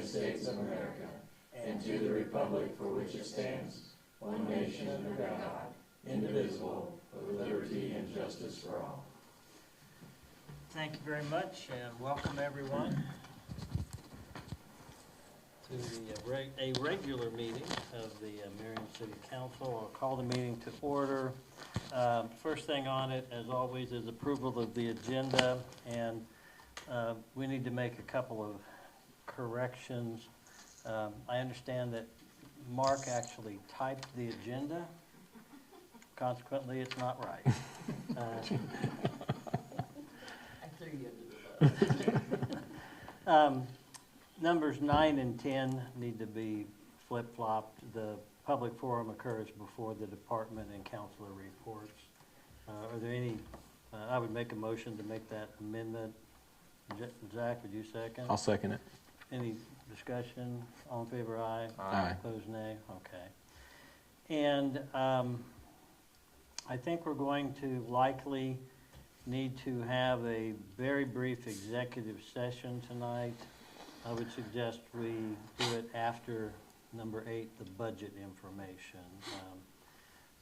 United States of America and to the republic for which it stands, one nation under God, indivisible, with liberty and justice for all. Thank you very much, and welcome everyone to a regular meeting of the Marion City Council. I'll call the meeting to order. First thing on it, as always, is approval of the agenda, and we need to make a couple of corrections. I understand that Mark actually typed the agenda. Consequently, it's not right. I threw you under the bus. Numbers 9 and 10 need to be flip-flopped. The public forum occurs before the department and counselor reports. Are there any, I would make a motion to make that amendment. Zach, would you second? I'll second it. Any discussion? All in favor, aye. Aye. Opposed, nay? Okay. And I think we're going to likely need to have a very brief executive session tonight. I would suggest we do it after number 8, the budget information.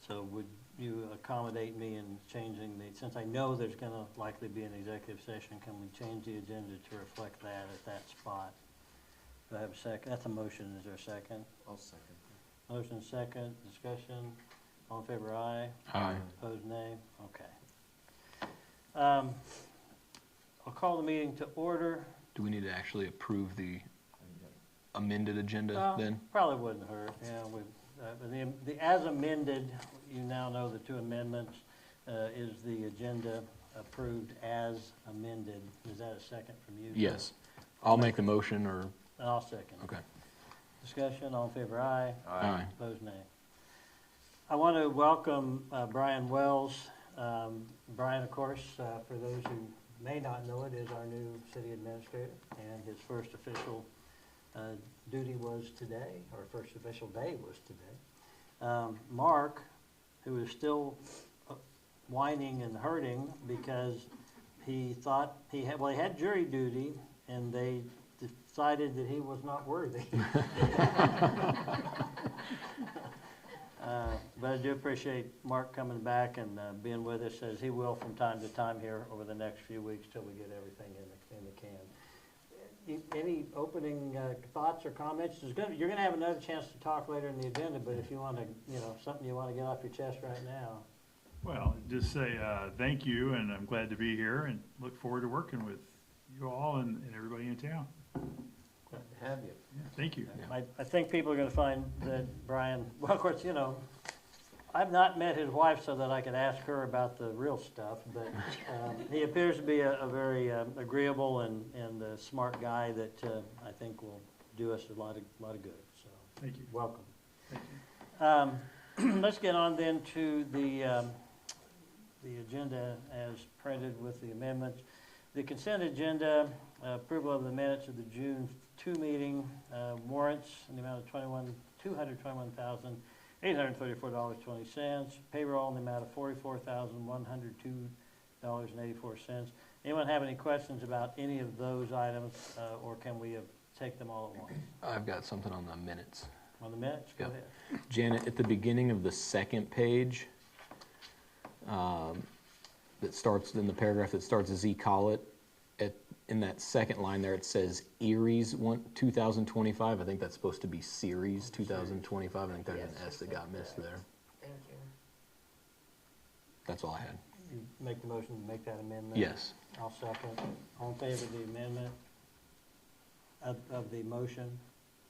So would you accommodate me in changing since I know there's going to likely be an executive session, can we change the agenda to reflect that at that spot? Do I have a second? That's a motion. Is there a second? I'll second. Motion second. Discussion. All in favor, aye. Aye. Opposed, nay. Okay. I'll call the meeting to order. Do we need to actually approve the amended agenda then? Probably wouldn't hurt. Yeah, the as amended, you now know the 2 amendments, is the agenda approved as amended. Is that a second from you? Yes. I'll make the motion or... I'll second. Okay. Discussion, all in favor, aye. Aye. Opposed, nay. I want to welcome Brian Wells. Brian, of course, for those who may not know it, is our new city administrator, and his first official duty was today, or first official day was today. Mark, who is still whining and hurting because he thought he had jury duty, and they decided that he was not worthy. But I do appreciate Mark coming back and being with us, as he will from time to time here over the next few weeks till we get everything in the can. Any opening thoughts or comments? You're going to have another chance to talk later in the agenda, but if you want to, something you want to get off your chest right now. Well, just say thank you, and I'm glad to be here, and look forward to working with you all and everybody in town. Glad to have you. Yeah, thank you. I think people are going to find that Brian, well, of course, I've not met his wife so that I could ask her about the real stuff, but he appears to be a very agreeable and smart guy that I think will do us a lot of good. So Thank you. Welcome. Thank you. Let's get on then to the agenda as printed with the amendments. The consent agenda, approval of the minutes of the June 2 meeting, warrants in the amount of $221,834.20, payroll in the amount of $44,102.84. Anyone have any questions about any of those items, or can we take them all at once? I've got something on the minutes. On the minutes? Go ahead. Janet, at the beginning of the second page, that starts in the paragraph that starts as call it, in that second line there it says Erie's 2025. I think that's supposed to be Series 2025. I think there's an S that got missed there. Thank you. That's all I had. You make the motion to make that amendment? Yes. I'll second. All in favor of the amendment of the motion?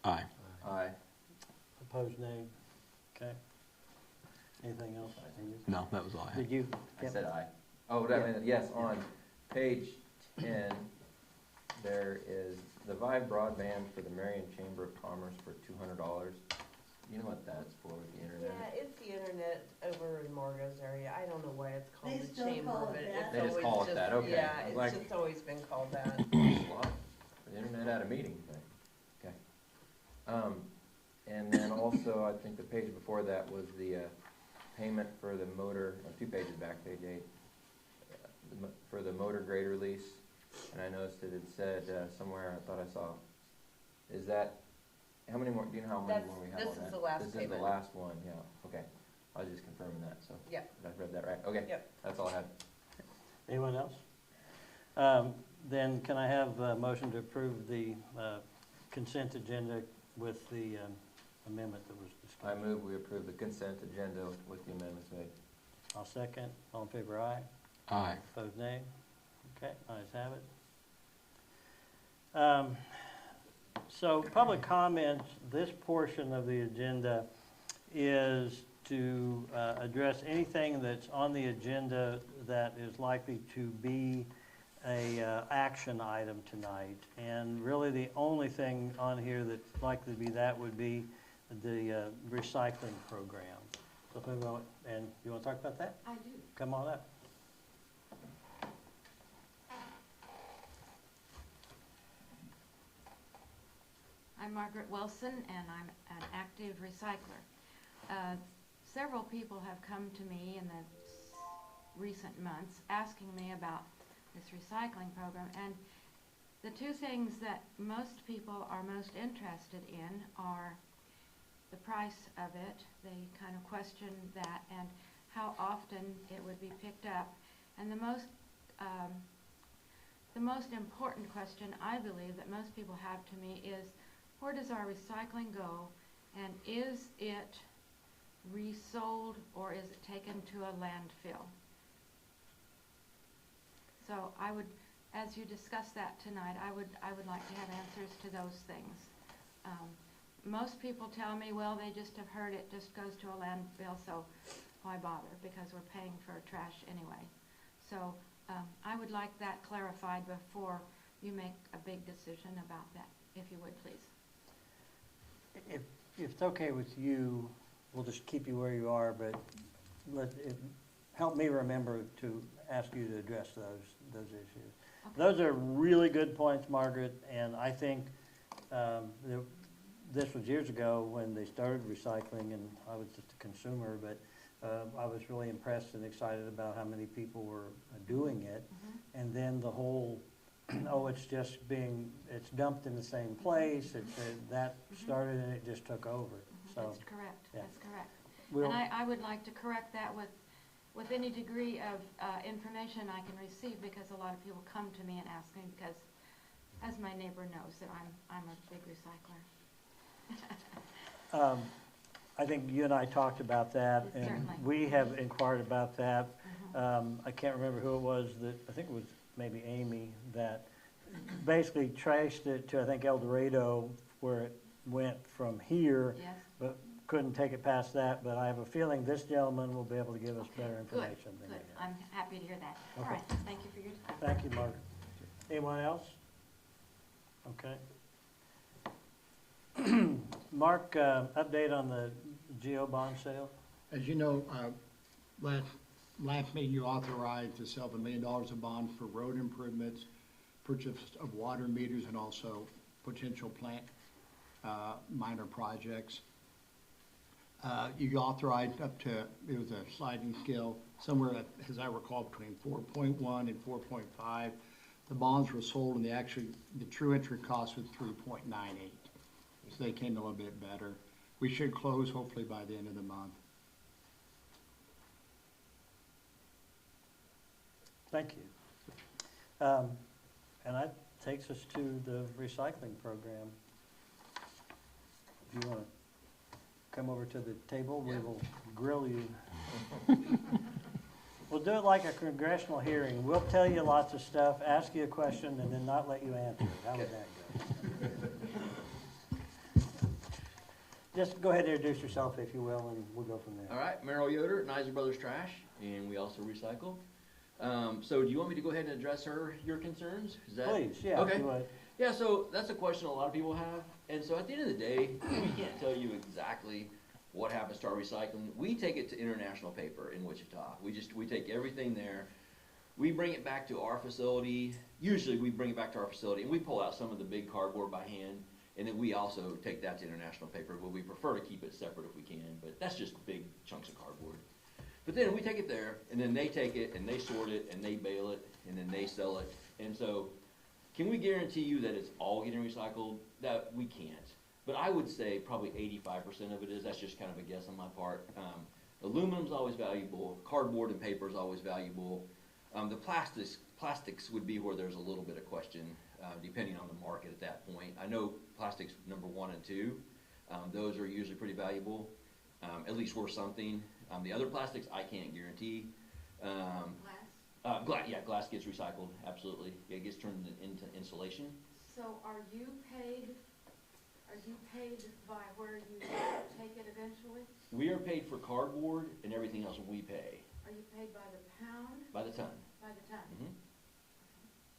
Aye. Aye. Opposed, nay? Okay. Anything else? No, that was all I had. Did you? I said aye. Oh, yes, on page 10, there is the Vive broadband for the Marion Chamber of Commerce for $200. You know what that's for, the internet? Yeah, it's the internet over in Margot's area. I don't know why it's called They the still chamber, call it but that? it's They just always call it that, okay. Yeah, I was it's like- just always been called that. A lot for the internet at a meeting, but, okay. And then also, I think the page before that was the payment for the motor, 2 pages back, page 8, for the motor grader lease. And I noticed that it said somewhere, I thought I saw, is that, how many more, do you know how many more we have on that? This is the last This is payment. the last one, yeah, okay. I was just confirming that, so. Yep. Did I read that right? Okay. Yep. That's all I had. Anyone else? Then can I have a motion to approve the consent agenda with the amendment that was I discussed? move we approve the consent agenda with the amendments made. I'll second. All in favor, aye. Aye. Opposed, nay. Okay, ayes have it. So public comments, this portion of the agenda is to address anything that's on the agenda that is likely to be a action item tonight. And really the only thing on here that's likely to be that would be the recycling program. So, and you want to talk about that? I do. Come on up. I'm Margaret Wilson, and I'm an active recycler. Several people have come to me in the recent months asking me about this recycling program, and the two things that most people are most interested in are the price of it. They kind of question that, and how often it would be picked up. And the most important question I believe that most people have to me is, where does our recycling go, and is it resold or is it taken to a landfill? So I would, as you discuss that tonight, I would like to have answers to those things. Most people tell me, well, they just have heard it just goes to a landfill, so why bother, because we're paying for trash anyway. So I would like that clarified before you make a big decision about that, if you would, please. If it's okay with you, we'll just keep you where you are, but help me remember to ask you to address those issues. Okay. Those are really good points, Margaret, and I think this was years ago when they started recycling, and I was just a consumer, but I was really impressed and excited about how many people were doing it. Mm-hmm. And then the whole, it's dumped in the same place, that started and it just took over. Mm-hmm. So That's correct, yeah. that's correct. we'll, And I would like to correct that with any degree of information I can receive, because a lot of people come to me and ask me, because as my neighbor knows that I'm a big recycler. I think you and I talked about that, and Certainly. we have inquired about that. Mhm. I can't remember who it was I think it was maybe Amy, that basically trashed it to, I think, El Dorado, where it went from here, Yes, but couldn't take it past that. But I have a feeling this gentleman will be able to give us better good, information than good. we have. I'm happy to hear that. All Okay. right, thank you for your time. Thank you, Margaret. Anyone else? Okay. Mark, update on the GO bond sale? As you know, last meeting you authorized to sell $1 million of bonds for road improvements, purchase of water meters, and also potential plant minor projects. You authorized up to, it was a sliding scale, somewhere, as I recall, between 4.1 and 4.5. The bonds were sold, and the true entry cost was 3.98. So they came a little bit better. We should close hopefully by the end of the month. Thank you. And that takes us to the recycling program. If you want to come over to the table, we will grill you. We'll do it like a congressional hearing. We'll tell you lots of stuff, ask you a question, and then not let you answer it. How would that go? Just go ahead and introduce yourself, if you will, and we'll go from there. All right, Merrill Yoder, Nizer Brothers Trash, and we also recycle. So do you want me to go ahead and address your concerns? Is that? Please, yeah. Okay. if you would. Yeah, so that's a question a lot of people have. And so at the end of the day, we can't tell you exactly what happens to our recycling. We take it to International Paper in Wichita. We take everything there. We bring it back to our facility. Usually we bring it back to our facility and we pull out some of the big cardboard by hand. And then we also take that to International Paper, but we prefer to keep it separate if we can. But that's just big chunks of cardboard. But then we take it there, and then they take it, and they sort it, and they bale it, and then they sell it. And so, can we guarantee you that it's all getting recycled? that we can't. But I would say probably 85% of it is, that's just kind of a guess on my part. Aluminum's always valuable, cardboard and paper is always valuable. The plastics would be where there's a little bit of question, depending on the market at that point. I know plastics number 1 and 2, those are usually pretty valuable, at least worth something. The other plastics I can't guarantee. Glass gets recycled, absolutely. It gets turned into insulation. So are you paid by where you take it eventually? We are paid for cardboard and everything else we pay, Are you paid by the pound, by the ton. by the ton? Mhm.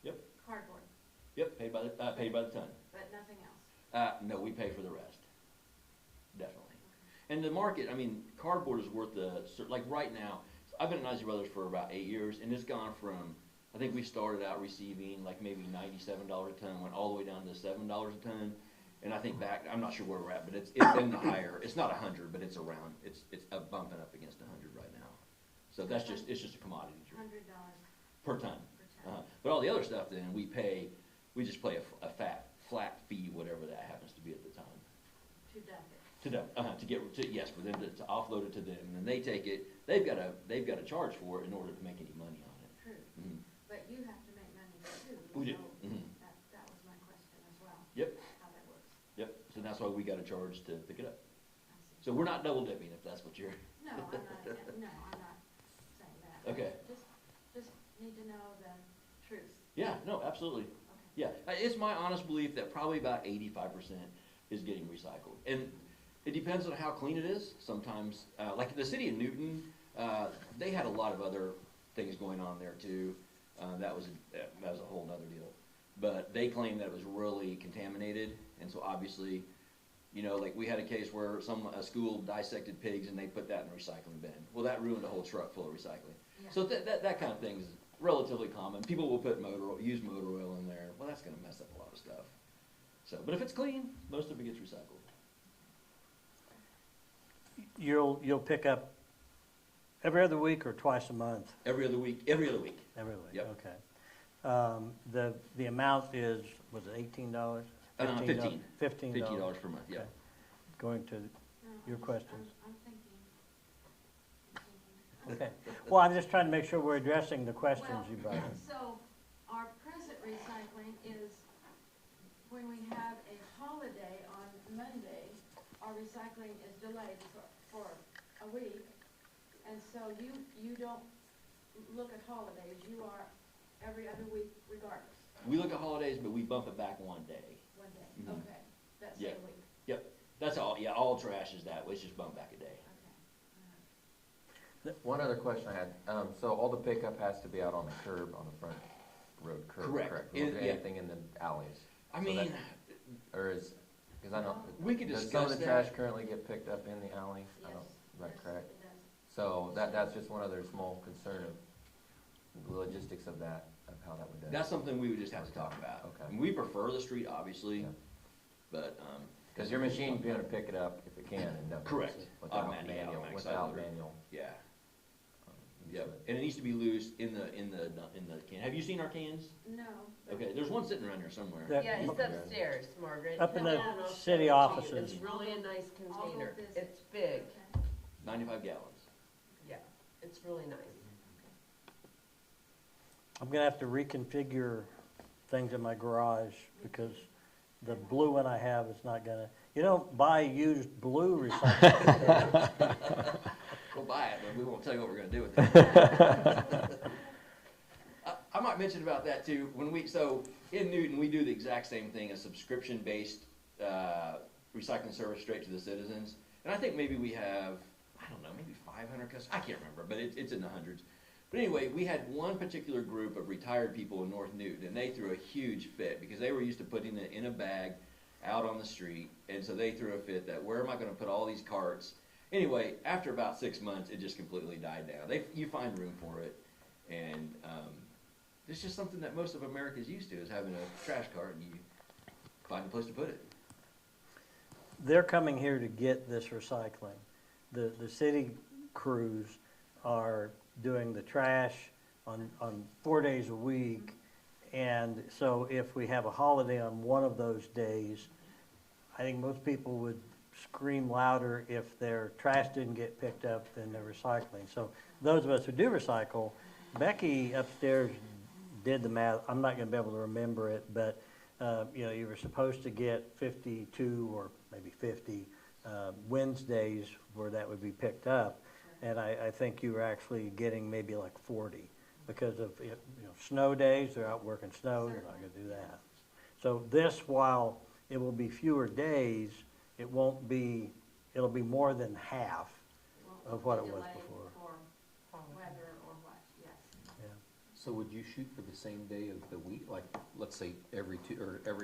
Yep, Cardboard, yep, paid by the ton. but nothing else? No, we pay for the rest, definitely. And the market, I mean, cardboard is worth like right now, I've been at Nicey Brothers for about 8 years, and it's gone from, I think we started out receiving like maybe $97 a ton, went all the way down to $7 a ton. And I think back, I'm not sure where we're at, but it's in the higher, it's not 100, but it's around, it's bumping up against 100 right now. So it's just a commodity $100 per ton. per ton. But all the other stuff then, we just pay a flat fee, whatever that happens to be at the time. To dump it. Yes, for them to offload it to them, and then they take it, they've got to charge for it in order to make any money on it. True, Mhm. but you have to make money too. We do. So Mhm. that was my question as well. Yep. How that works. Yep, so that's why we got to charge to pick it up. I see. So we're not double dipping, if that's what you're, No, I'm not saying that. Okay. Just need to know the truth. yeah, no, absolutely. Okay. Yeah, it's my honest belief that probably about 85% is getting recycled. And it depends on how clean it is. Sometimes, like the city of Newton, they had a lot of other things going on there too. That was a whole nother deal. But they claimed that it was really contaminated, and so obviously, you know, like we had a case where a school dissected pigs and they put that in a recycling bin. Well, that ruined a whole truck full of recycling. Yeah. So that kind of thing is relatively common. People will use motor oil in there. Well, that's gonna mess up a lot of stuff. So, but if it's clean, most of it gets recycled. You'll pick up every other week or twice a month? Every other week. Every week, Yep. okay. The amount is, was it $18? $15. $15. $15 per month, yeah. Okay. Going to No, your questions. I'm thinking. Okay. Well, I'm just trying to make sure we're addressing the questions you brought up. So our present recycling is when we have a holiday on Monday, our recycling is delayed for a week. And so you don't look at holidays, you are every other week regardless, We look at holidays, but we bump it back one day. one day, Mhm. okay, that's Yeah. a week, Yep, that's all, yeah, all trash is that way, it's just bump back a day. okay. One other question I had, so all the pickup has to be out on the curb, on the front road curb, Correct. correct? In- We won't do yeah. anything in the alleys? I So mean, that- Or is, because I know, we could does some of discuss the that. trash currently get picked up in the alley? I Yes, don't- Right, yes, correct? it does. So that's just one other small concern of the logistics of that, of how that would. That's something we would just have to talk about. Okay. And we prefer the street, obviously, Yeah. but, Because your machine's gonna pick it up if it can, and that. Correct. Without Automatic, yeah, manual, automatic without side loader. manual. yeah, use yep, it. and it needs to be loose in the can. Have you seen our cans? No. but- Okay, there's one sitting around here somewhere. That- Yeah, it's upstairs, Margaret. Up in No, the no, no, city it's offices. It's really a nice I'll go container. visit. It's big, Okay. 95 gallons. yeah, it's really nice. I'm gonna have to reconfigure things in my garage because the blue one I have is not gonna, you don't buy used blue recycling. Go buy it, but we won't tell you what we're gonna do with it. I might mention about that too. So in Newton, we do the exact same thing, a subscription-based recycling service straight to the citizens. And I think maybe we have, I don't know, maybe 500 customers. I can't remember, but it's in the hundreds. But anyway, we had one particular group of retired people in North Newton, and they threw a huge fit because they were used to putting it in a bag out on the street. And so they threw a fit that, where am I going to put all these carts? Anyway, after about 6 months, it just completely died down. You find room for it. And it's just something that most of America is used to, is having a trash cart and you find a place to put it. They're coming here to get this recycling. The city crews are doing the trash on 4 days a week. And so if we have a holiday on one of those days, I think most people would scream louder if their trash didn't get picked up than their recycling. So those of us who do recycle, Becky upstairs did the math. I'm not gonna be able to remember it, but, you know, you were supposed to get 52 or maybe 50 Wednesdays where that would be picked up. And I think you were actually getting maybe like 40 because of, you know, snow days, they're out working snow, you're not gonna do that. So this, while it will be fewer days, it won't be, it'll be more than half of what it was before. For weather or what, yes. Yeah. So would you shoot for the same day of the week, like, let's say every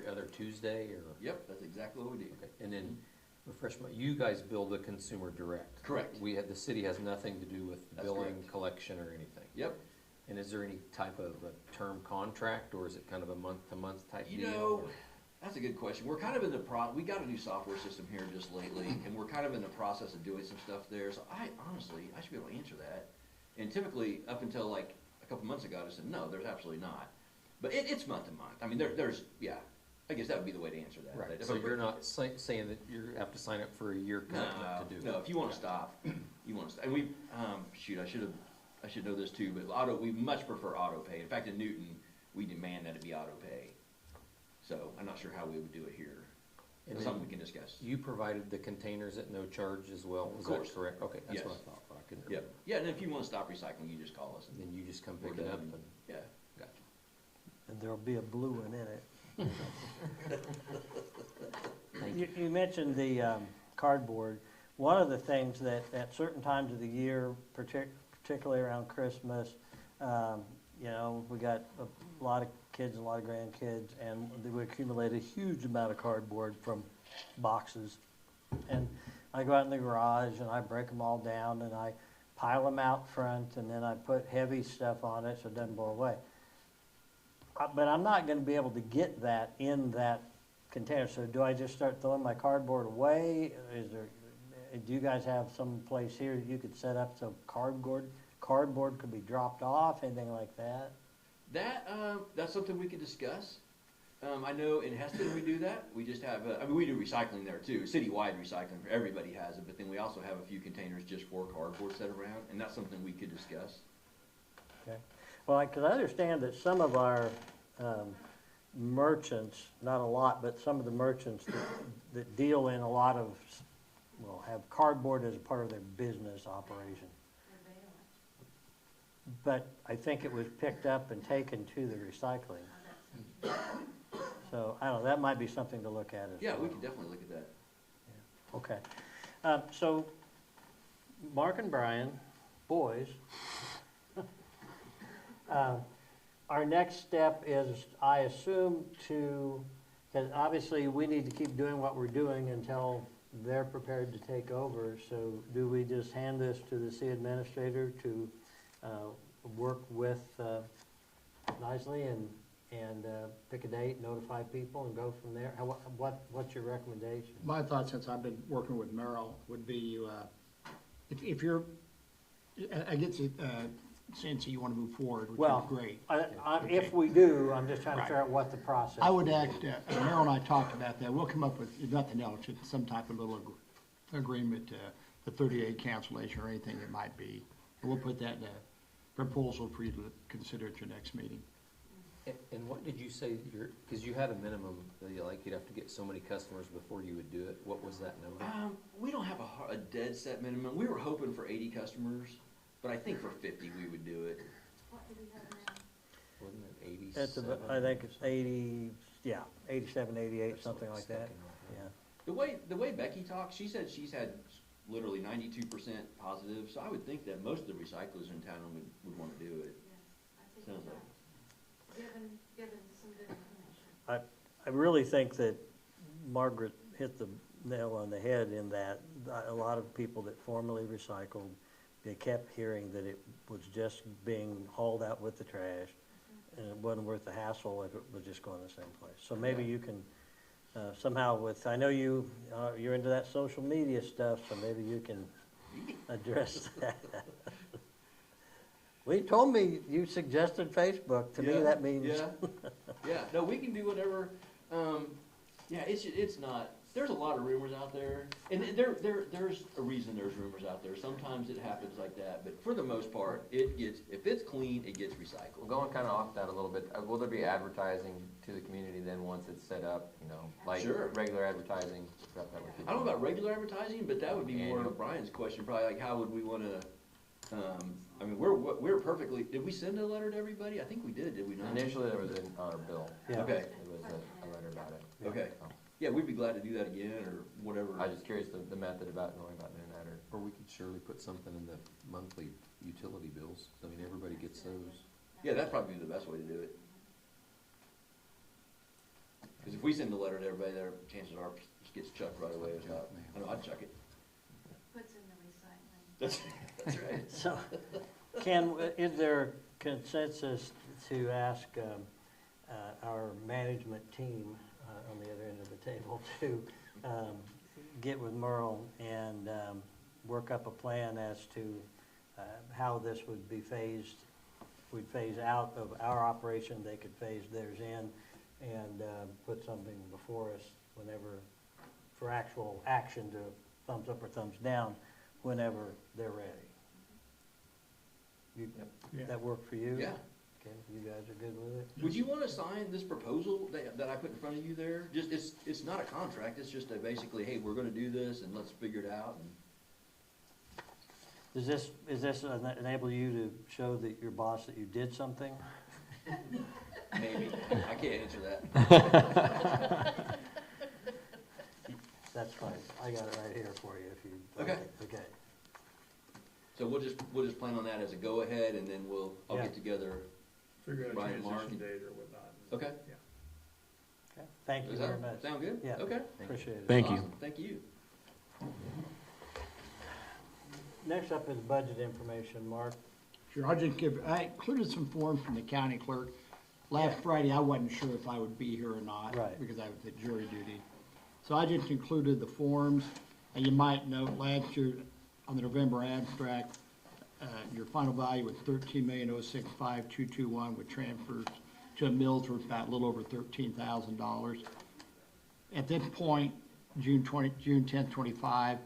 other Tuesday, or? Yep, that's exactly what we do. Okay. And then, refresh my, you guys bill the consumer direct? Correct. The city has nothing to do with That's billing, correct. collection, or anything? Yep. And is there any type of a term contract, or is it kind of a month-to-month type deal? You know, or- that's a good question. We're kind of in the we got a new software system here just lately, and we're kind of in the process of doing some stuff there. So I should be able to answer that. And typically, up until like a couple months ago, I said, no, there's absolutely not. But it's month to month. I mean, there's, yeah, I guess that would be the way to answer that. Right, That so if you're not saying that you have to sign up for a year commitment to do it? No, if you want to stop, you want to stop. And we, shoot, I should know this too, but we much prefer auto pay. In fact, in Newton, we demand that it be auto pay. So I'm not sure how we would do it here. And It's then something we can discuss. You provided the containers at no charge as well, is course. that correct? Okay, that's what Yes. I thought, but I couldn't Yep. remember. Yeah, and if you want to stop recycling, you just call us. And then you just come We're pick it up done. and, Yeah. gotcha. And there'll be a blue one in it. Thank you. You mentioned the cardboard. One of the things that at certain times of the year, particularly around Christmas, you know, we got a lot of kids, a lot of grandkids, and we accumulate a huge amount of cardboard from boxes. And I go out in the garage and I break them all down and I pile them out front and then I put heavy stuff on it so it doesn't blow away. But I'm not gonna be able to get that in that container, so do I just start throwing my cardboard away? Do you guys have some place here you could set up so cardboard could be dropped off, anything like that? That's something we could discuss. I know in Heston we do that. We just have, I mean, we do recycling there too, citywide recycling, everybody has it, but then we also have a few containers just for cardboard set around, and that's something we could discuss. Okay. Well, because I understand that some of our merchants, not a lot, but some of the merchants that deal in a lot of, well, have cardboard as a part of their business operation. But I think it was picked up and taken to the recycling. So, I don't know, that might be something to look at as well. Yeah, we could definitely look at that. Okay. So, Mark and Brian, boys, our next step is, I assume, because obviously we need to keep doing what we're doing until they're prepared to take over. So do we just hand this to the city administrator to work with nicely and pick a date, notify people, and go from there? What's your recommendation? My thought, since I've been working with Merrill, would be, if you're, I get the sense that you want to move forward, which Well, is great. If we do, I'm just trying to Right. figure out what the process. I would act, Merrill and I talked about that, we'll come up with, if nothing else, just some type of little agreement, the 30-day cancellation or anything it might be. And we'll put that in a proposal for you to consider at your next meeting. And what did you say, because you had a minimum, like you'd have to get so many customers before you would do it, what was that number? We don't have a dead set minimum. We were hoping for 80 customers, but I think for 50 we would do it. What do we have now? Wasn't it 87? I think it's 80, yeah, 87, 88, something like that, yeah. The way Becky talks, she said she's had literally 92% positive, so I would think that most of the recyclers in town would want to do it. Yes, I think Sounds you're like. right. Given some good information. I really think that Margaret hit the nail on the head in that a lot of people that formerly recycled, they kept hearing that it was just being hauled out with the trash, and it wasn't worth the hassle if it was just going to the same place. So maybe Yeah. you can somehow I know you're into that social media stuff, so maybe you can address that. Well, you told me you suggested Facebook. To me, Yeah, that means. Yeah, yeah. No, we can do whatever. Yeah, it's not. there's a lot of rumors out there, and there's a reason there's rumors out there. Sometimes it happens like that, but for the most part, if it's clean, it gets Well, recycled. going kind of off that a little bit, will there be advertising to the community then once it's set up, you know, like Sure. regular advertising? Stuff that would I don't know about regular advertising, but that would be more Annual. of Brian's question, probably like, how would we wanna, I mean, we're perfectly, did we send a letter to everybody? I think we did we not? Initially, there was on our bill. Yeah. Okay, It was a letter about it. okay. So, Yeah, we'd be glad to do that again, or whatever. I was just curious the method about going about doing that, or, Or we could surely put something in the monthly utility bills. I mean, everybody gets those. Yeah, that'd probably be the best way to do it. Because if we send a letter to everybody, their chances are it just gets chucked right away. I know, I'd chuck it. Puts in the recycling. That's right. So, is there consensus to ask our management team on the other end of the table to get with Merle and work up a plan as to how this would be phased? We'd phase out of our operation, they could phase theirs in, and put something before us whenever, for actual action to thumbs up or thumbs down, whenever they're ready. Yeah. That work for you? Yeah. Okay, you guys are good with it? Would you want to sign this proposal that I put in front of you there? Just, it's not a contract, it's just a basically, hey, we're gonna do this and let's figure it out. Does this enable you to show that your boss that you did something? Maybe, I can't answer that. That's fine, I got it right here for you if you. Okay. Okay, So we'll just plan on that as a go-ahead, and then I'll Yeah. get together. Figure out a Brian, Mark, transition date or whatnot. Okay. okay, thank you Does very that much. sound good? Yeah. Okay. Appreciate it. Thank you. Awesome. Thank you. Next up is budget information, Mark. Sure, I included some forms from the county clerk. Last Friday, I wasn't sure if I would be here or not. Right. Because I was at jury duty. So I just included the forms, and you might note last year on the November abstract, your final value was 13,065,221 with transfers to mills for about a little over $13,000. At this point, June 10th, 25,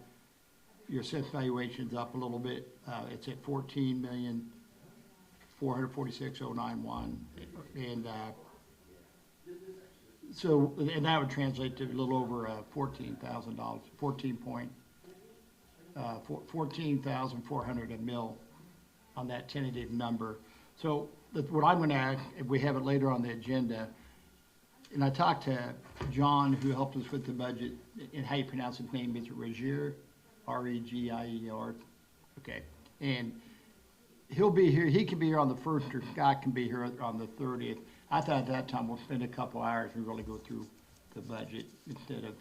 your assessed valuation's up a little bit. It's at 14,446,091, and so, and that would translate to a little over $14,000, 14,400 a mill on that tentative number. So what I'm going to ask, if we have it later on the agenda, and I talked to John, who helped us with the budget, and how you pronounce his name, is it Regier? R-E-G-I-E-R, okay. And he'll be here, he can be here on the 1st, or Scott can be here on the 30th. I thought at that time we'll spend a couple hours and really go through the budget instead of,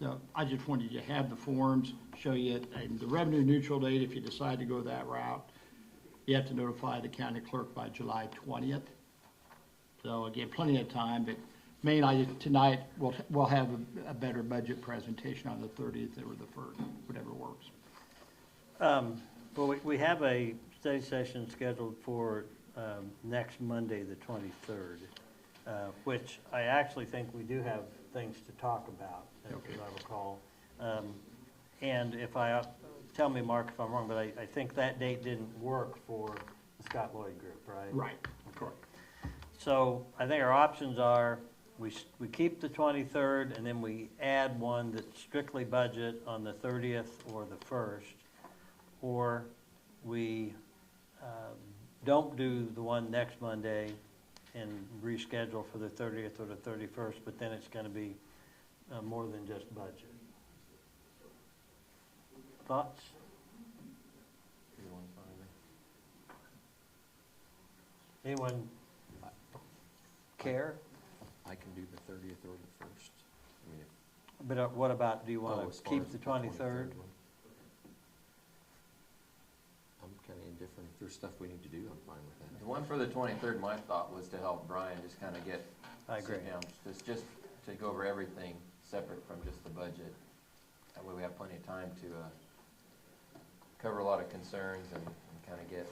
so I just wanted you to have the forms, show you it, and the revenue neutral date, if you decide to go that route, you have to notify the county clerk by July 20th. So again, plenty of time, but tonight, we'll have a better budget presentation on the 30th or the 1st, whatever works. Well, we have a study session scheduled for next Monday, the 23rd, which I actually think we do have things to talk about, as I recall. And tell me, Mark, if I'm wrong, but I think that date didn't work for the Scott Lloyd group, right? Right, correct. So I think our options are, we keep the 23rd, and then we add one that's strictly budget on the 30th or the 1st, or we don't do the one next Monday and reschedule for the 30th or the 31st, but then it's going to be more than just budget. Thoughts? either one's fine with me. Anyone care? I can do the 30th or the 1st. I mean, But what about, do you as want far to as keep the 23rd? one. I'm kind of indifferent. If there's stuff we need to do, I'm fine with that. The one for the 23rd, my thought was to help Brian just kind of get, I agree. sit down, just to go over everything separate from just the budget. That way we have plenty of time to cover a lot of concerns and kind of get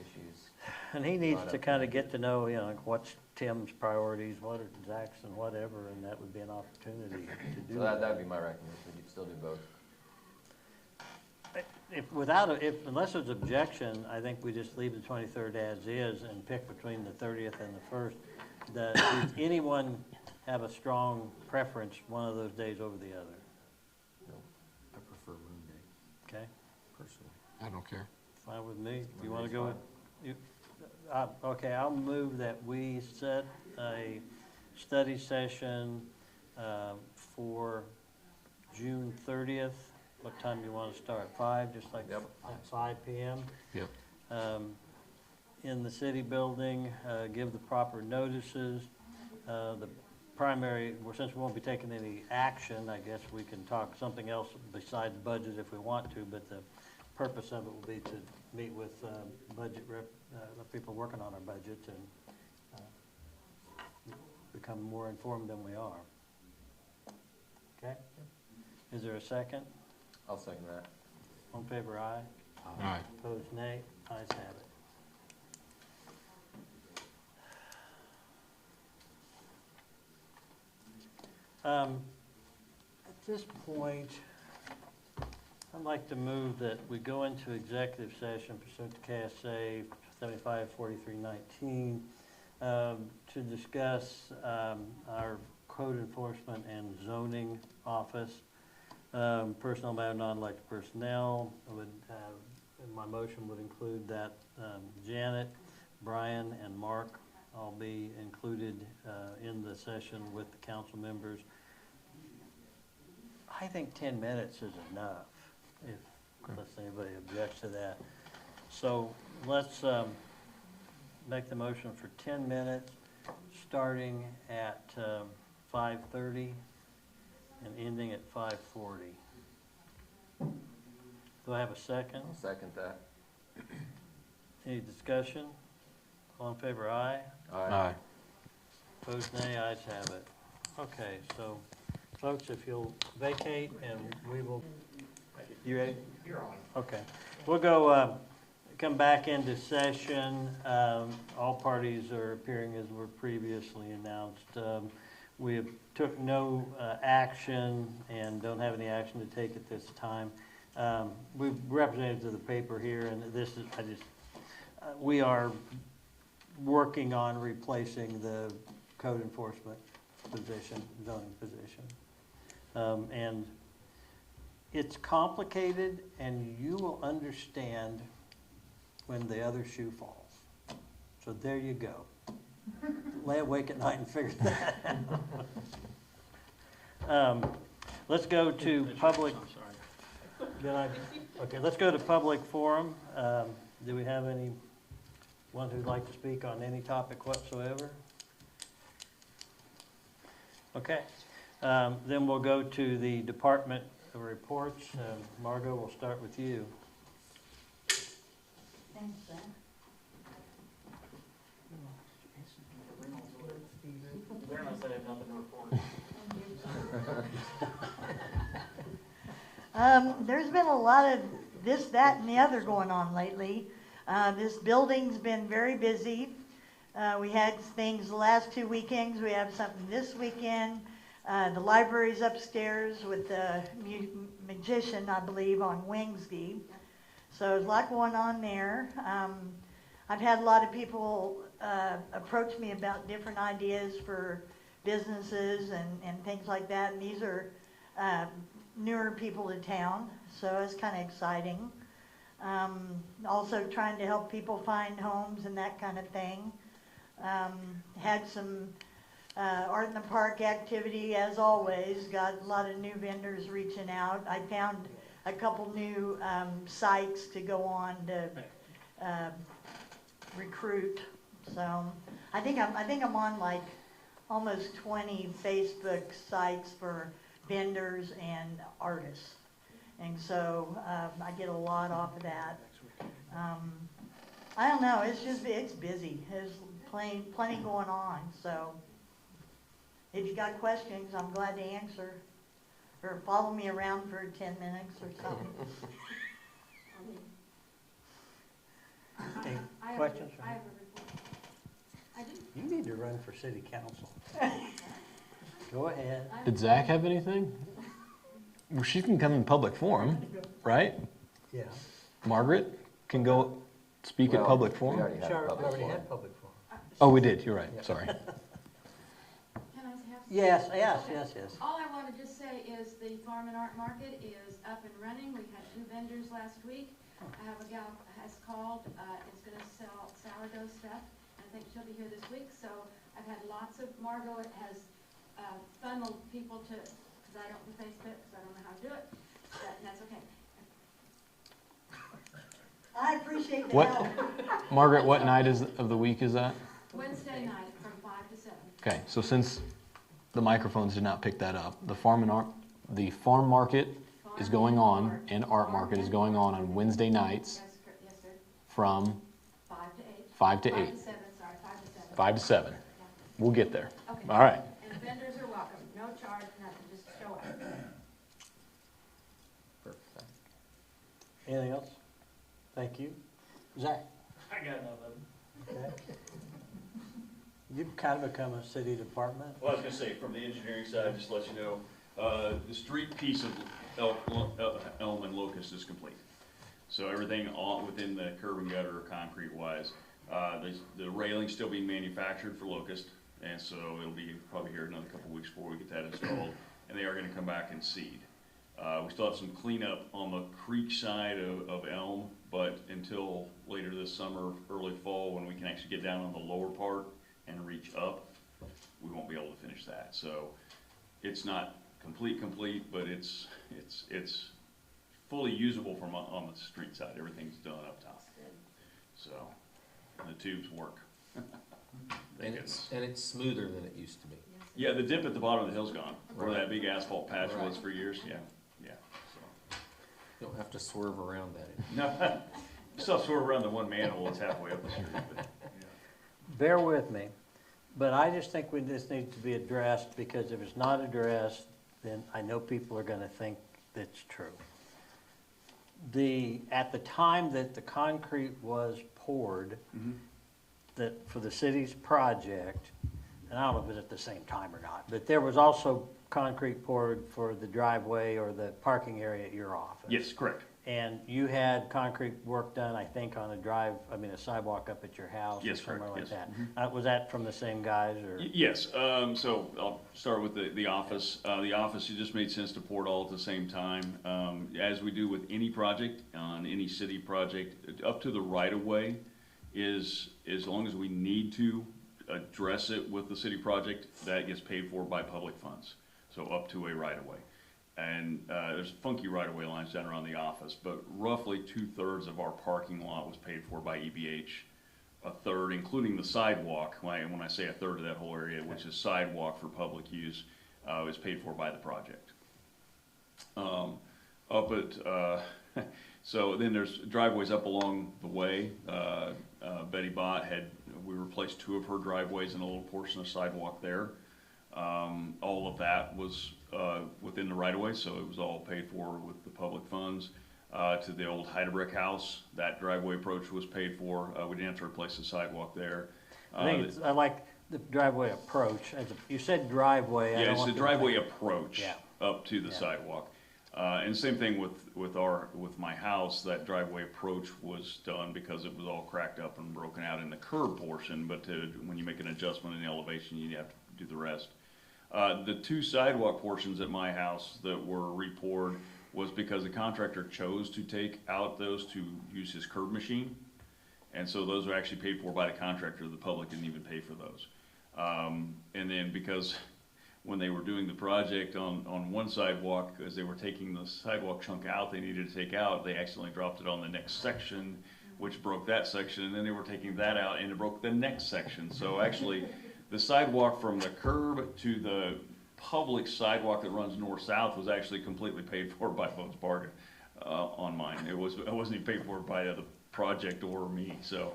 issues And he needs to kind of get to know, you know, what's Tim's priorities, what are Zach's and whatever, and that would be an opportunity to do So that. that would be my recommendation, you'd still do both. Unless there's objection, I think we just leave the 23rd as is and pick between the 30th and the 1st. Does anyone have a strong preference, one of those days over the other? I prefer Monday, Okay, personally. I don't care. fine with me. If you want to Monday's go with, okay, I'll move that we set a study session for June 30th. What time do you want to start? 5, just like Yep. at 5 p.m.? Yep. In the city building, give the proper notices. The primary, well, since we won't be taking any action, I guess we can talk something else besides budget if we want to, but the purpose of it will be to meet with budget the people working on our budget and become more informed than we are. Okay? Is there a second? I'll second that. All in favor, aye. Aye. Opposed, nay. Ayes have it. At this point, I'd like to move that we go into executive session pursuant to KSA 754319 to discuss our code enforcement and zoning office, personnel matter, non-elected personnel. I would have, my motion would include that Janet, Brian, and Mark all be included in the session with the council members. I think 10 minutes is enough, unless anybody objects to that. So let's make the motion for 10 minutes, starting at 5:30 and ending at 5:40. Do I have a second? I'll second that. Any discussion? All in favor, aye. Aye. Opposed, nay. Ayes have it. Okay, so folks, if you'll vacate and we will, you ready? You're on. Okay. We'll go, come back into session. All parties are appearing as were previously announced. We have took no action and don't have any action to take at this time. We've represented to the paper here, and this is, we are working on replacing the code enforcement position, zoning position. And it's complicated, and you will understand when the other shoe falls. So there you go. Lay awake at night and figure that out. Let's go to public. I'm sorry. Did I? Okay, let's go to public forum. Do we have anyone who'd like to speak on any topic whatsoever? Okay, then we'll go to the department reports. Margot, we'll start with you. Thanks, Zach. There's been a lot of this, that, and the other going on lately. This building's been very busy. We had things the last 2 weekends. We have something this weekend. The library's upstairs with the magician, I believe, on Wednesday. So there's a lot going on there. I've had a lot of people approach me about different ideas for businesses and things like that. And these are newer people to town, so it's kind of exciting. Also trying to help people find homes and that kind of thing. Had some Art in the Park activity, as always. Got a lot of new vendors reaching out. I found a couple new sites to go on to recruit. So I think I'm on like almost 20 Facebook sites for vendors and artists, and so I get a lot off of that. I don't know. It's busy. There's plenty going on. So if you got questions, I'm glad to answer, or follow me around for 10 minutes or something. Any I have questions? I have a You need to run for city council. Go ahead. Did Zach have anything? Well, she can come in public forum, right? Yeah. Margaret can go speak at Well, public We forum. already had a Sure, we public already forum. had public forum. Oh, we did, you're right, sorry. Can I have? Yes, yes, yes, yes. All I want to just say is the Farm and Art Market is up and running. We had 2 vendors last week. I have a gal has called, is gonna sell sourdough stuff. I think she'll be here this week, so I've had lots of, Margot has funneled people to, because I don't do Facebook, because I don't know how to do it, but that's okay. I appreciate the What, help. Margaret, what night of the week is that? Wednesday night from 5 to 7. Okay, so since the microphones did not pick that up, the farm market is going on, and art market is going on Wednesday nights Yes, sir. from 5 to 8. 5 to 8. 5 to 7, sorry, 5 to 7. 5 to 7. We'll get there. Okay. All right. And vendors are welcome, no charge, nothing, just show up. Perfect. Anything else? Thank you. Zach? I got nothing. Okay. You've kind of become a city department. Well, I was gonna say, from the engineering side, just to let you know, the street piece of Elm and Locust is complete. So everything all within the curb and gutter, concrete wise, the railing's still being manufactured for Locust, and so it'll be probably here another couple weeks before we get that installed, and they are gonna come back and seed. We still have some cleanup on the creek side of Elm, but until later this summer, early fall, when we can actually get down on the lower part and reach up, we won't be able to finish that. So it's not complete, but it's fully usable from on the street side. Everything's done up top. So, and the tubes work. And it's smoother than it used to be. Yeah, the dip at the bottom of the hill's gone, where Right. that big asphalt patch was Right. for years, yeah, so. You don't have to swerve around that anymore. No, still sort of around the one manhole that's halfway up the street, but, yeah. Bear with me, but I just think this needs to be addressed, because if it's not addressed, then I know people are gonna think that's true. At the time that the concrete was poured, that for the city's project, and I don't know if it was at the same time or not, but there was also concrete poured for the driveway or the parking area at your office. Yes, correct. And you had concrete work done, I think, on a sidewalk up at your house or Yes, correct, somewhere like yes. that. Was that from the same guys, or? Yes, so I'll start with the office. The office, it just made sense to pour it all at the same time. As we do with any project, on any city project, up to the right-of-way is, as long as we need to address it with the city project, that gets paid for by public funds. So up to a right-of-way. And there's funky right-of-way lines down around the office, but roughly 2/3 of our parking lot was paid for by EBH. A third, including the sidewalk, when I say a third of that whole area, which is sidewalk for public use, is paid for by the project. So then there's driveways up along the way. Betty Bott we replaced 2 of her driveways and a little portion of sidewalk there. All of that was within the right-of-way, so it was all paid for with the public funds. To the old Heidelberg house, that driveway approach was paid for. We didn't have to replace the sidewalk there. I like the driveway approach. You said driveway. I Yeah, don't it's want the to driveway think- approach Yeah. up to the Yeah. sidewalk. And same thing with my house, that driveway approach was done because it was all cracked up and broken out in the curb portion, but when you make an adjustment in the elevation, you have to do the rest. The 2 sidewalk portions at my house that were re-poured was because the contractor chose to take out those to use his curb machine. And so those are actually paid for by the contractor. The public didn't even pay for those. And then because when they were doing the project on one sidewalk, as they were taking the sidewalk chunk out they needed to take out, they accidentally dropped it on the next section, which broke that section, and then they were taking that out and it broke the next section. So actually, the sidewalk from the curb to the public sidewalk that runs north-south was actually completely paid for by Votes Bargain on mine. It wasn't even paid for by the project or me. So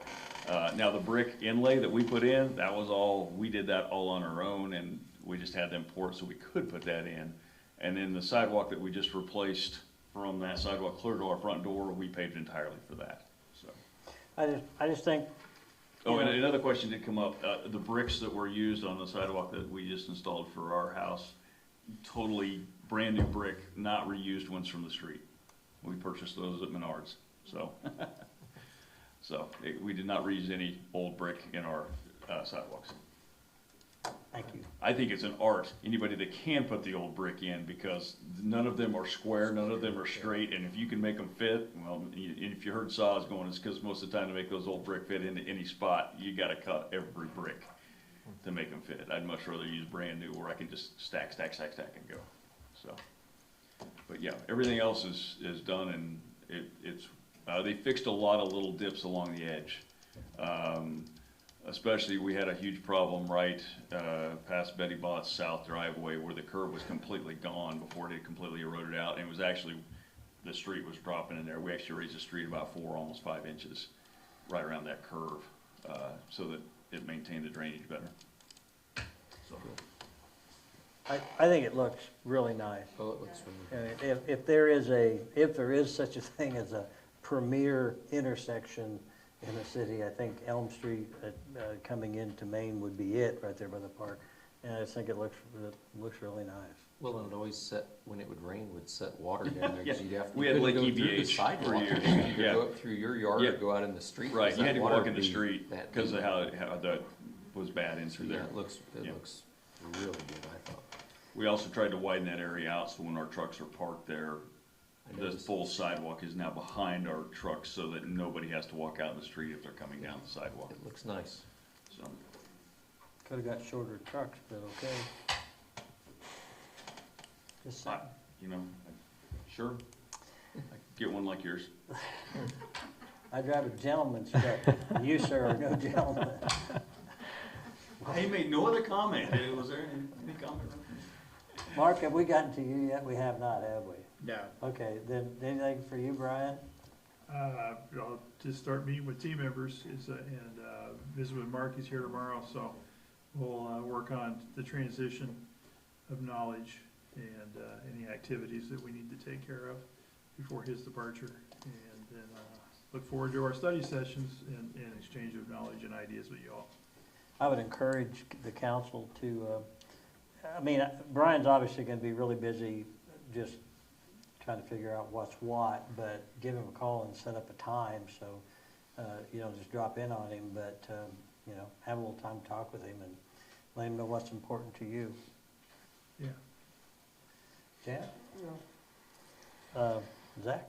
now the brick inlay that we put in, that was all, we did that all on our own, and we just had them pour it so we could put that in. And then the sidewalk that we just replaced from that sidewalk clear to our front door, we paid entirely for that, so. I just think Oh, and another question did come up, the bricks that were used on the sidewalk that we just installed for our house, totally brand new brick, not reused ones from the street. We purchased those at Menards, so. We did not reuse any old brick in our sidewalks. Thank you. I think it's an art, anybody that can put the old brick in, because none of them are square, none of them are straight, and if you can make them fit, well, if you heard saws going, it's because most of the time to make those old brick fit into any spot, you gotta cut every brick to make them fit. I'd much rather use brand new where I can just stack and go, so. But yeah, everything else is done, and they fixed a lot of little dips along the edge. Especially, we had a huge problem right past Betty Bott's south driveway where the curb was completely gone before it had completely eroded out. And it was actually, the street was dropping in there. We actually raised the street about 4, almost 5 inches right around that curve so that it maintained the drainage better. So. I think it looks really nice. Oh, it looks really. And if there is such a thing as a premier intersection in the city, I think Elm Street coming into Maine would be it right there by the park. And I just think it looks really nice. Well, and it always when it would rain, would set water down there, because you'd have to. We had Lake go through the EVH for sidewalk. years. You could Yeah. go up through your yard Yeah. or go out in the street. Right, because you that had to water walk in would the be street that because deep. of how that was bad in through Yeah, there. it looks Yeah. really good, I thought. We also tried to widen that area out so when our trucks are parked there, the full sidewalk is now behind our trucks so that nobody has to walk out in the street if they're coming down the sidewalk. It looks nice. So, Could've got shorter trucks, but okay. Just saying. Sure, I could get one like yours. I drive a gentleman's truck. You, sir, are no gentleman. He made no other comment. Was there any comment? Mark, have we gotten to you yet? We have not, have we? No. Okay, then anything for you, Brian? I'll just start meeting with team members and visit with Mark. He's here tomorrow, so we'll work on the transition of knowledge and any activities that we need to take care of before his departure. And then look forward to our study sessions and exchange of knowledge and ideas with you all. I would encourage the council to, Brian's obviously gonna be really busy just trying to figure out what's what, but give him a call and set up a time, so, you don't just drop in on him, but, have a little time to talk with him and let him know what's important to you. Yeah. Jan? Zach?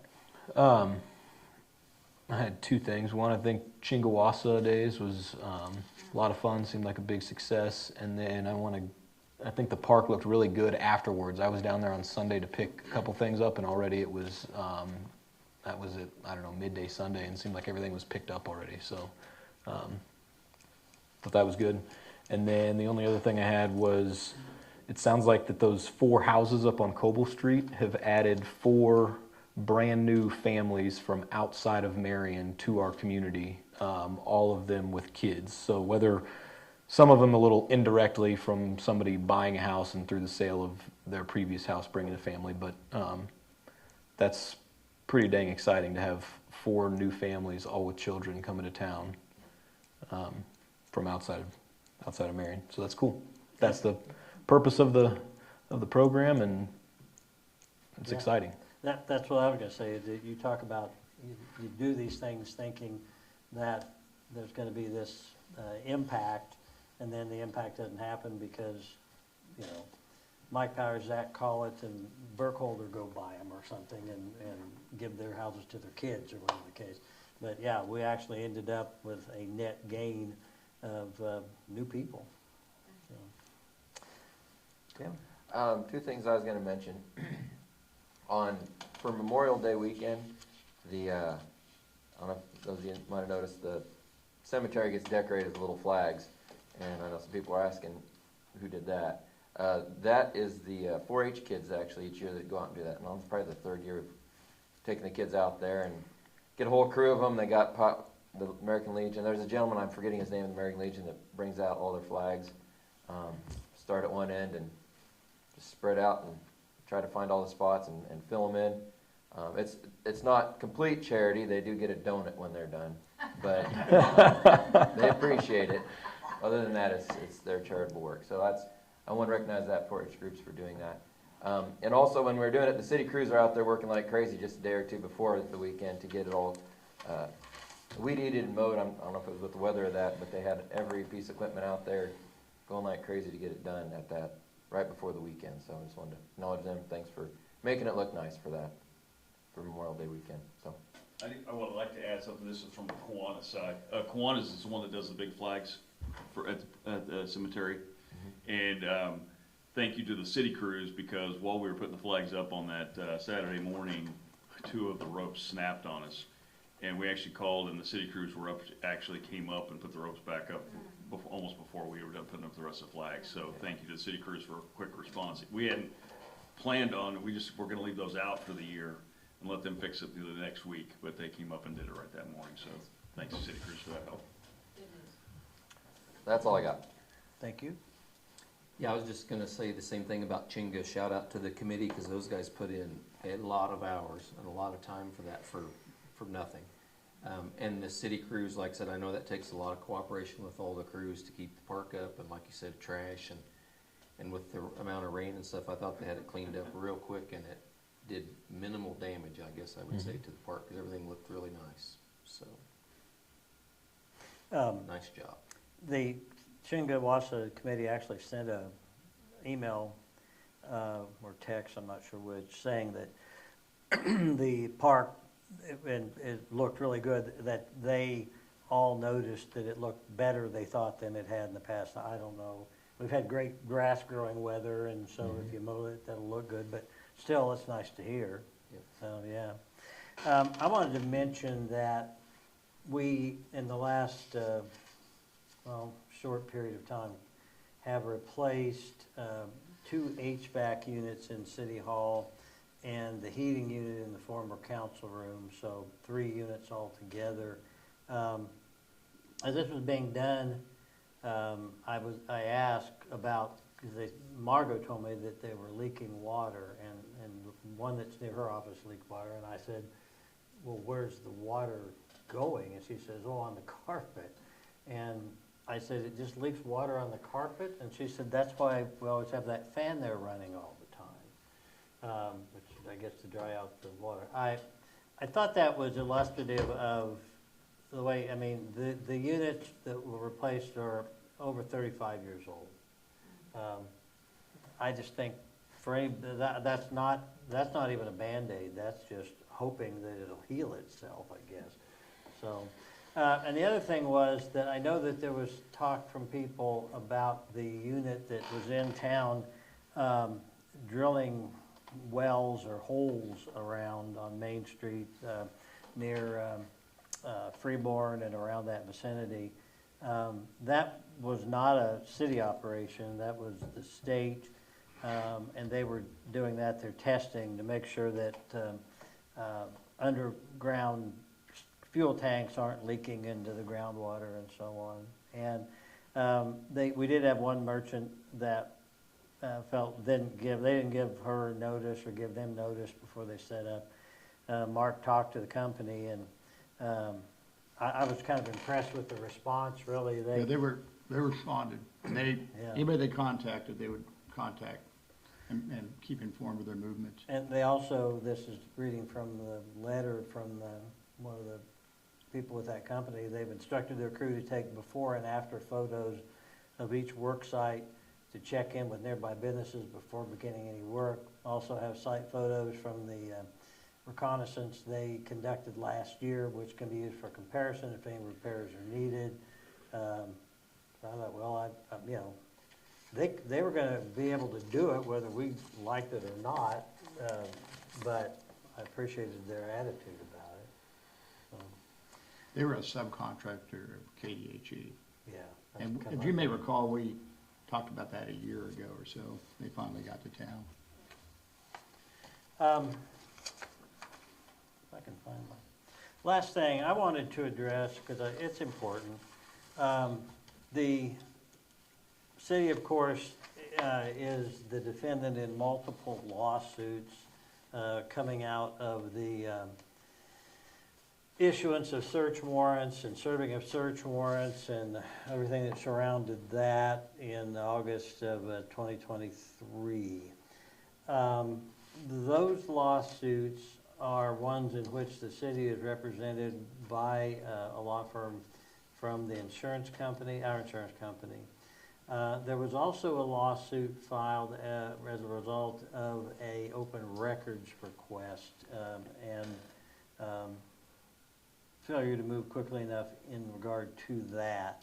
I had 2 things. One, I think Chingawassa Days was a lot of fun, seemed like a big success. And then I think the park looked really good afterwards. I was down there on Sunday to pick a couple things up, and already it was, that was at, I don't know, midday Sunday, and it seemed like everything was picked up already. So, thought that was good. And then the only other thing I had was, it sounds like that those 4 houses up on Coble Street have added 4 brand new families from outside of Marion to our community, all of them with kids. So whether some of them a little indirectly from somebody buying a house and through the sale of their previous house bringing a family, but that's pretty dang exciting to have 4 new families all with children coming to town from outside of Marion. So that's cool. That's the purpose of the program, and it's exciting. That's what I was gonna say, is that you talk about, you do these things thinking that there's gonna be this impact, and then the impact doesn't happen because, Mike Powers, Zach Collett, and Burkholder go buy them or something and give their houses to their kids or whatever the case. But yeah, we actually ended up with a net gain of new people. So. Tim? 2 things I was gonna mention. For Memorial Day weekend, I don't know if those of you might have noticed, the cemetery gets decorated with little flags, and I know some people are asking who did that. That is the 4-H kids actually each year that go out and do that, and it's probably the 3rd year we've taken the kids out there and get a whole crew of them. They got the American Legion. There's a gentleman, I'm forgetting his name, in the American Legion, that brings out all their flags. Start at one end and just spread out and try to find all the spots and fill them in. It's not complete charity, they do get a donut when they're done, but they appreciate it. Other than that, it's their charitable work. So I want to recognize that 4-H groups for doing that. And also when we were doing it, the city crews are out there working like crazy just a day or two before the weekend to get it all weed eated and mowed. I don't know if it was with the weather or that, but they had every piece of equipment out there going like crazy to get it done at that right before the weekend. So I just wanted to acknowledge them. Thanks for making it look nice for that, for Memorial Day weekend. So I would like to add something. This is from the Kiwanis side. Kiwanis is the one that does the big flags at the cemetery. And thank you to the city crews, because while we were putting the flags up on that Saturday morning, 2 of the ropes snapped on us. And we actually called, and the city crews were up, actually came up and put the ropes back up almost before we were done putting up the rest of the flags. So thank you to the city crews for a quick response. We hadn't planned on it. We're going to leave those out for the year and let them fix it through the next week. But they came up and did it right that morning. So thanks to city crews for that help. that's all I got. Thank you. Yeah, I was just gonna say the same thing about Chinga. Shout out to the committee, because those guys put in a lot of hours and a lot of time for that for nothing. And the city crews, like I said, I know that takes a lot of cooperation with all the crews to keep the park up, and like you said, trash, and with the amount of rain and stuff, I thought they had it cleaned up real quick, and it did minimal damage, I guess I would say, to the park, because everything looked really nice. So, nice job. The Chinga-Wassa committee actually sent a email or text, I'm not sure which, saying that the park, it looked really good, that they all noticed that it looked better, they thought, than it had in the past. I don't know. We've had great grass growing weather, and so if you mow it, that'll look good, but still, it's nice to hear. Yep. So, yeah. I wanted to mention that we, in the last, short period of time, have replaced 2 HVAC units in City Hall and the heating unit in the former council room, so 3 units altogether. As this was being done, I asked about, because Margot told me that they were leaking water, and one that's near her office leaked water, and I said, well, where's the water going? And she says, oh, on the carpet. And I said, it just leaks water on the carpet? And she said, that's why we always have that fan there running all the time, which I guess to dry out the water. I thought that was illustrative of the way, I mean, the units that were replaced are over 35 years old. I just think for any, that's not even a Band-Aid, that's just hoping that it'll heal itself, I guess. So, and the other thing was that I know that there was talk from people about the unit that was in town drilling wells or holes around on Main Street near Freeborn and around that vicinity. That was not a city operation, that was the state, and they were doing that, they're testing to make sure that underground fuel tanks aren't leaking into the groundwater and so on. And we did have one merchant that felt they didn't give her notice or give them notice before they set up. Mark talked to the company, and I was kind of impressed with the response, really. They responded, and anybody they contacted, they would contact and keep informed of their movements. And they also, this is reading from the letter from one of the people with that company, they've instructed their crew to take before and after photos of each work site to check in with nearby businesses before beginning any work. Also have site photos from the reconnaissance they conducted last year, which can be used for comparison if any repairs are needed. So I thought, well, you know, they were going to be able to do it whether we liked it or not, but I appreciated their attitude about it. So, they were a subcontractor of KDHE. yeah. And if you may recall, we talked about that a year ago or so. They finally got to town. If I can find my last thing I wanted to address, because it's important. The city, of course, is the defendant in multiple lawsuits coming out of the issuance of search warrants and serving of search warrants and everything that surrounded that in August of 2023. Those lawsuits are ones in which the city is represented by a law firm from the insurance company, our insurance company. There was also a lawsuit filed as a result of a open records request and failure to move quickly enough in regard to that.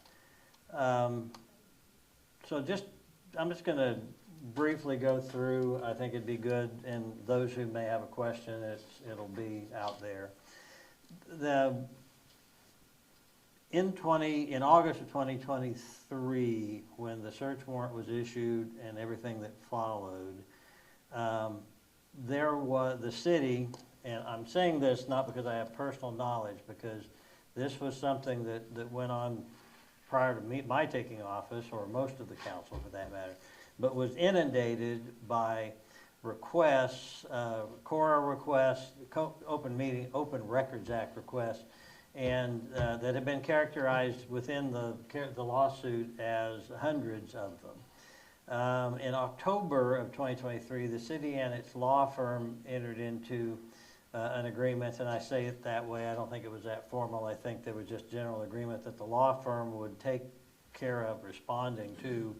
So I'm just going to briefly go through. I think it'd be good, and those who may have a question, it'll be out there. In August of 2023, when the search warrant was issued and everything that followed, there was the city, and I'm saying this not because I have personal knowledge, because this was something that went on prior to my taking office, or most of the council for that matter, but was inundated by requests, CORA requests, Open Records Act requests, and that have been characterized within the lawsuit as hundreds of them. In October of 2023, the city and its law firm entered into an agreement, and I say it that way, I don't think it was that formal. I think there was just general agreement that the law firm would take care of responding to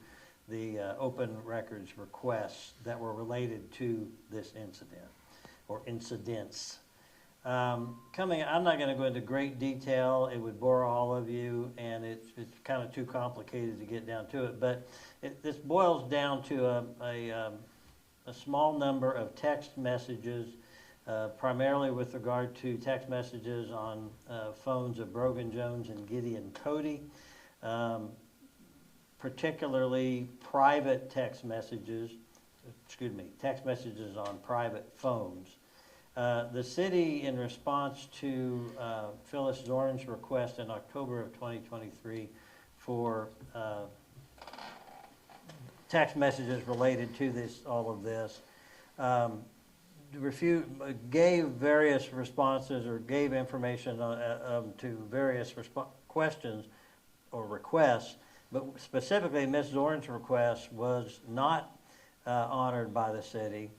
the open records requests that were related to this incident, or incidents. I'm not going to go into great detail. It would bore all of you, and it's kind of too complicated to get down to it. But this boils down to a small number of text messages, primarily with regard to text messages on phones of Brogan Jones and Gideon Cody, particularly private text messages on private phones. The city, in response to Phyllis Zorn's request in October of 2023 for text messages related to all of this, gave various responses or gave information to various questions or requests, but specifically Ms. Zorn's request was not honored by the city.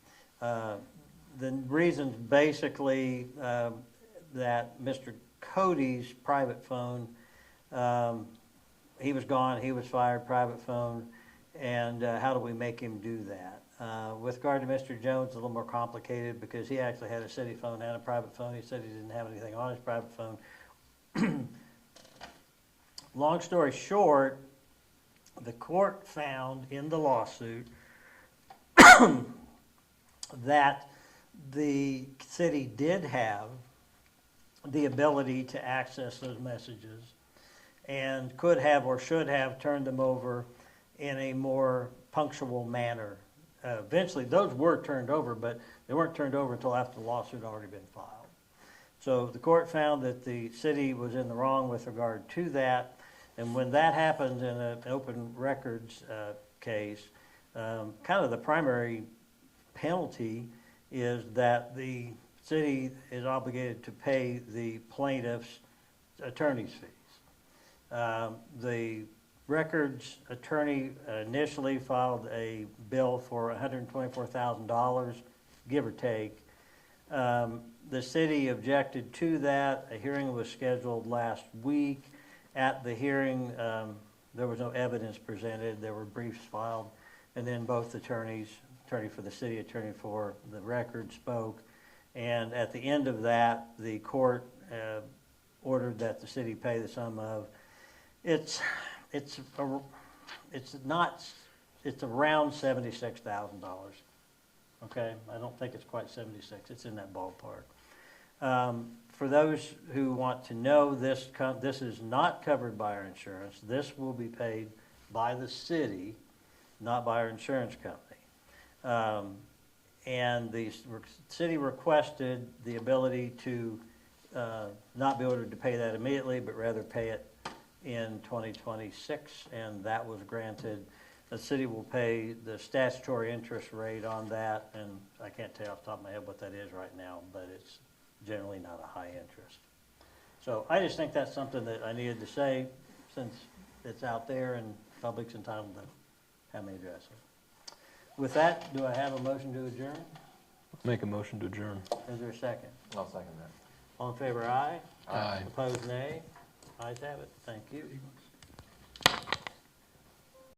The reasons basically that Mr. Cody's private phone, he was gone, he was fired, private phone, and how do we make him do that? With regard to Mr. Jones, a little more complicated because he actually had a city phone and a private phone. He said he didn't have anything on his private phone. Long story short, the court found in the lawsuit that the city did have the ability to access those messages and could have or should have turned them over in a more punctual manner. Eventually, those were turned over, but they weren't turned over until after the lawsuit had already been filed. So the court found that the city was in the wrong with regard to that, and when that happens in an open records case, kind of the primary penalty is that the city is obligated to pay the plaintiff's attorney's fees. The records attorney initially filed a bill for $124,000, give or take. The city objected to that. A hearing was scheduled last week. At the hearing, there was no evidence presented. There were briefs filed, and then both attorneys, attorney for the city, attorney for the record, spoke. And at the end of that, the court ordered that the city pay the sum of, it's around $76,000. Okay, I don't think it's quite 76. It's in that ballpark. For those who want to know, this is not covered by our insurance. This will be paid by the city, not by our insurance company. And the city requested the ability to not be ordered to pay that immediately, but rather pay it in 2026, and that was granted. the city will pay the statutory interest rate on that, and I can't tell you off the top of my head what that is right now, but it's generally not a high interest. So I just think that's something that I needed to say, since it's out there and public's entitled to have me address it. With that, do I have a motion to adjourn? Make a motion to adjourn. Is there a second? I'll second that. All in favor, aye? Aye. Opposed, nay? Ayes have it. Thank you.